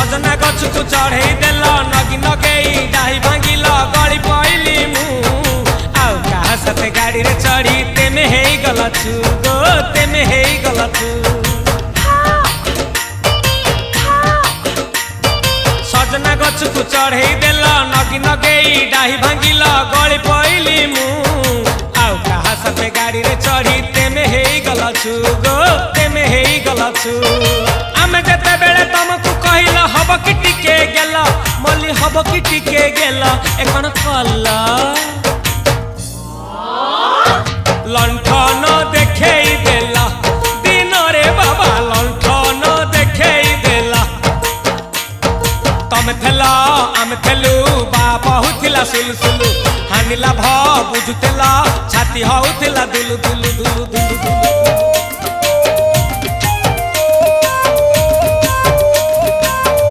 सजना गछ को चढ़े देल नगी नगेई डाही भांगिल गली पइली मु आउ कहा साथे गाड़ी रे चढ़ी तेमे हेई गलछु गो तेमे हेई गलछु सजना गछ को चढ़े देल नगी नगेई डाही भांगिल गली पइली मु आउ कहा साथे गाड़ी रे चढ़ी तेमे हेई गलछु गो तेमे हेई गलछु आमे जते बेले तुमको कहिला हब कि टिके गेला मली हब कि टिके गेला एखन कल्ला लंठन देखेई देला दिन रे बाबा लंठन देखेई देला तमे थेला आमे थेलु बाप हुथिला सुलसुलु हानिला भ बुझुतेला छाती हउथिला दुलु दुलु दुलु